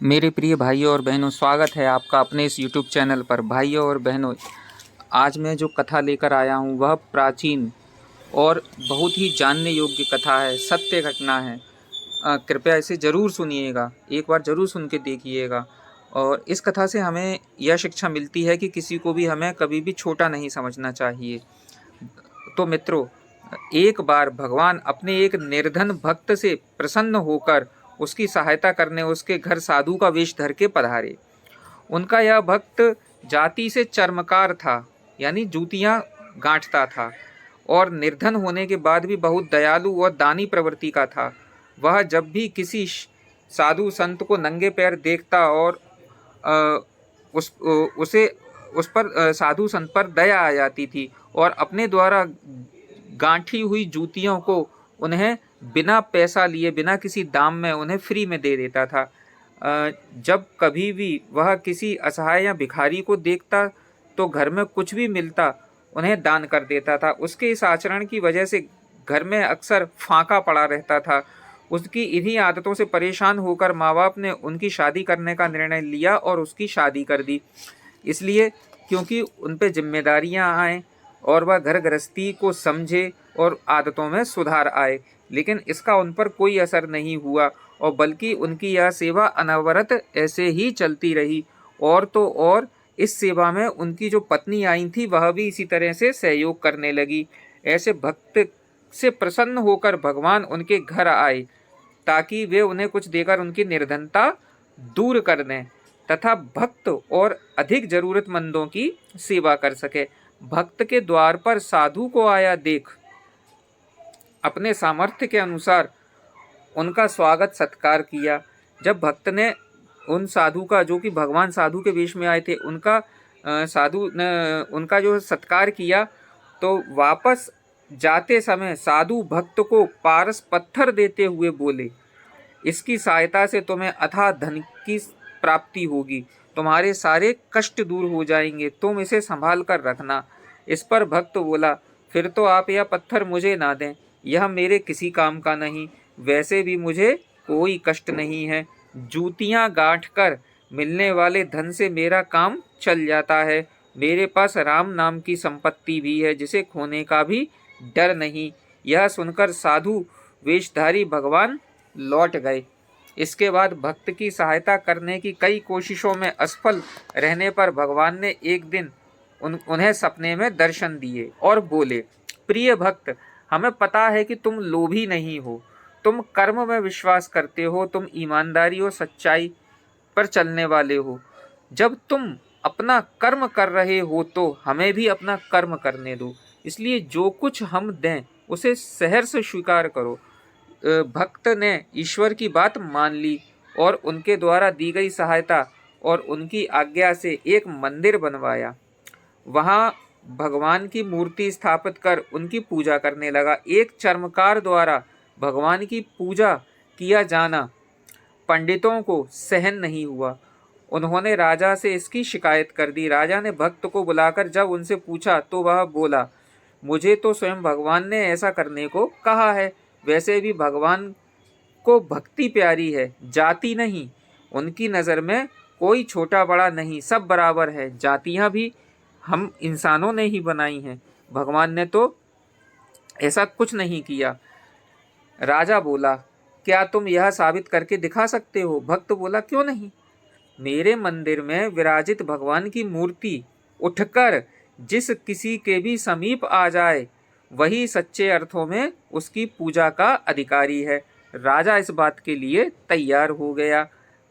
मेरे प्रिय भाइयों और बहनों, स्वागत है आपका अपने इस YouTube चैनल पर। भाइयों और बहनों, आज मैं जो कथा लेकर आया हूँ वह प्राचीन और बहुत ही जानने योग्य कथा है, सत्य घटना है। कृपया इसे ज़रूर सुनिएगा, एक बार ज़रूर सुन के देखिएगा। और इस कथा से हमें यह शिक्षा मिलती है कि किसी को भी हमें कभी भी छोटा नहीं समझना चाहिए। तो मित्रों, एक बार भगवान अपने एक निर्धन भक्त से प्रसन्न होकर उसकी सहायता करने उसके घर साधु का वेश धर के पधारे। उनका यह भक्त जाति से चर्मकार था, यानी जूतियां गांठता था, और निर्धन होने के बाद भी बहुत दयालु और दानी प्रवृत्ति का था। वह जब भी किसी साधु संत को नंगे पैर देखता और उस उसे उस पर साधु संत पर दया आ जाती थी और अपने द्वारा गांठी हुई जूतियों को उन्हें बिना पैसा लिए, बिना किसी दाम में उन्हें फ्री में दे देता था। जब कभी भी वह किसी असहाय या भिखारी को देखता तो घर में कुछ भी मिलता उन्हें दान कर देता था। उसके इस आचरण की वजह से घर में अक्सर फांका पड़ा रहता था। उसकी इन्हीं आदतों से परेशान होकर माँ बाप ने उनकी शादी करने का निर्णय लिया और उसकी शादी कर दी। इसलिए क्योंकि उन पर जिम्मेदारियां आए और वह घर गृहस्थी को समझे और आदतों में सुधार आए। लेकिन इसका उन पर कोई असर नहीं हुआ और बल्कि उनकी यह सेवा अनवरत ऐसे ही चलती रही। और तो और इस सेवा में उनकी जो पत्नी आई थी वह भी इसी तरह से सहयोग करने लगी। ऐसे भक्त से प्रसन्न होकर भगवान उनके घर आए ताकि वे उन्हें कुछ देकर उनकी निर्धनता दूर कर दें तथा भक्त और अधिक जरूरतमंदों की सेवा कर सके। भक्त के द्वार पर साधु को आया देख अपने सामर्थ्य के अनुसार उनका स्वागत सत्कार किया। जब भक्त ने उन साधु का, जो कि भगवान साधु के वेश में आए थे, साधु ने उनका जो सत्कार किया, तो वापस जाते समय साधु भक्त को पारस पत्थर देते हुए बोले, इसकी सहायता से तुम्हें अथाह धन की प्राप्ति होगी, तुम्हारे सारे कष्ट दूर हो जाएंगे, तुम इसे संभाल कर रखना। इस पर भक्त बोला, फिर तो आप यह पत्थर मुझे ना दें, यह मेरे किसी काम का नहीं, वैसे भी मुझे कोई कष्ट नहीं है। जूतियां गांठ कर मिलने वाले धन से मेरा काम चल जाता है। मेरे पास राम नाम की संपत्ति भी है जिसे खोने का भी डर नहीं। यह सुनकर साधु वेशधारी भगवान लौट गए। इसके बाद भक्त की सहायता करने की कई कोशिशों में असफल रहने पर भगवान ने एक दिन उन्हें सपने में दर्शन दिए और बोले, प्रिय भक्त, हमें पता है कि तुम लोभी नहीं हो, तुम कर्म में विश्वास करते हो, तुम ईमानदारी और सच्चाई पर चलने वाले हो। जब तुम अपना कर्म कर रहे हो तो हमें भी अपना कर्म करने दो, इसलिए जो कुछ हम दें उसे सहर्ष से स्वीकार करो। भक्त ने ईश्वर की बात मान ली और उनके द्वारा दी गई सहायता और उनकी आज्ञा से एक मंदिर बनवाया। वहाँ भगवान की मूर्ति स्थापित कर उनकी पूजा करने लगा। एक चर्मकार द्वारा भगवान की पूजा किया जाना पंडितों को सहन नहीं हुआ। उन्होंने राजा से इसकी शिकायत कर दी। राजा ने भक्त को बुलाकर जब उनसे पूछा तो वह बोला, मुझे तो स्वयं भगवान ने ऐसा करने को कहा है। वैसे भी भगवान को भक्ति प्यारी है, जाति नहीं। उनकी नज़र में कोई छोटा बड़ा नहीं, सब बराबर है। जातियाँ भी हम इंसानों ने ही बनाई हैं, भगवान ने तो ऐसा कुछ नहीं किया। राजा बोला, क्या तुम यह साबित करके दिखा सकते हो? भक्त बोला, क्यों नहीं। मेरे मंदिर में विराजित भगवान की मूर्ति उठकर जिस किसी के भी समीप आ जाए वही सच्चे अर्थों में उसकी पूजा का अधिकारी है। राजा इस बात के लिए तैयार हो गया।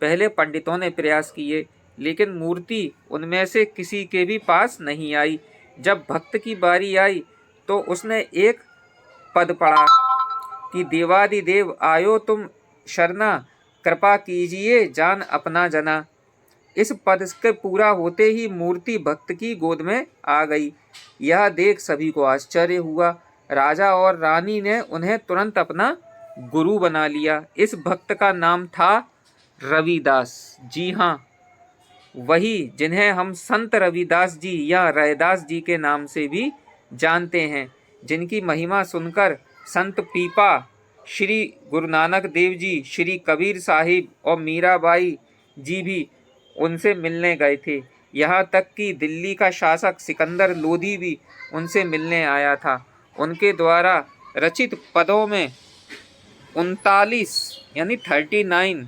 पहले पंडितों ने प्रयास किए लेकिन मूर्ति उनमें से किसी के भी पास नहीं आई। जब भक्त की बारी आई तो उसने एक पद पढ़ा कि देवादिदेव आयो तुम शरणा, कृपा कीजिए जान अपना जना। इस पद के पूरा होते ही मूर्ति भक्त की गोद में आ गई। यह देख सभी को आश्चर्य हुआ। राजा और रानी ने उन्हें तुरंत अपना गुरु बना लिया। इस भक्त का नाम था रविदास। जी हाँ, वही जिन्हें हम संत रविदास जी या रैदास जी के नाम से भी जानते हैं, जिनकी महिमा सुनकर संत पीपा, श्री गुरु नानक देव जी, श्री कबीर साहिब और मीराबाई जी भी उनसे मिलने गए थे। यहाँ तक कि दिल्ली का शासक सिकंदर लोदी भी उनसे मिलने आया था। उनके द्वारा रचित पदों में 39 यानी 39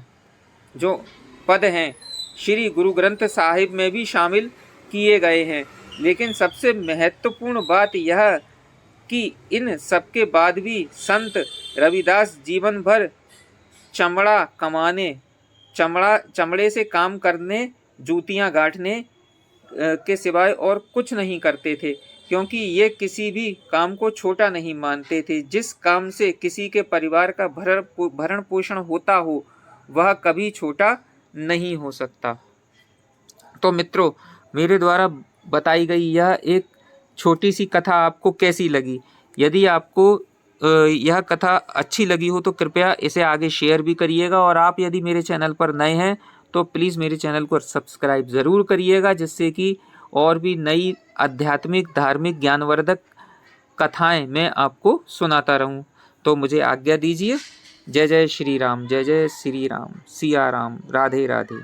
जो पद हैं श्री गुरु ग्रंथ साहिब में भी शामिल किए गए हैं। लेकिन सबसे महत्वपूर्ण बात यह कि इन सबके बाद भी संत रविदास जीवन भर चमड़े से काम करने, जूतियां गांठने के सिवाय और कुछ नहीं करते थे, क्योंकि ये किसी भी काम को छोटा नहीं मानते थे। जिस काम से किसी के परिवार का भरण पोषण होता हो वह कभी छोटा नहीं हो सकता। तो मित्रों, मेरे द्वारा बताई गई यह एक छोटी सी कथा आपको कैसी लगी? यदि आपको यह कथा अच्छी लगी हो तो कृपया इसे आगे शेयर भी करिएगा, और आप यदि मेरे चैनल पर नए हैं तो प्लीज़ मेरे चैनल को सब्सक्राइब ज़रूर करिएगा, जिससे कि और भी नई आध्यात्मिक, धार्मिक, ज्ञानवर्धक कथाएं मैं आपको सुनाता रहूं। तो मुझे आज्ञा दीजिए। जय जय श्री राम, जय जय श्री राम, सिया राम, राधे राधे।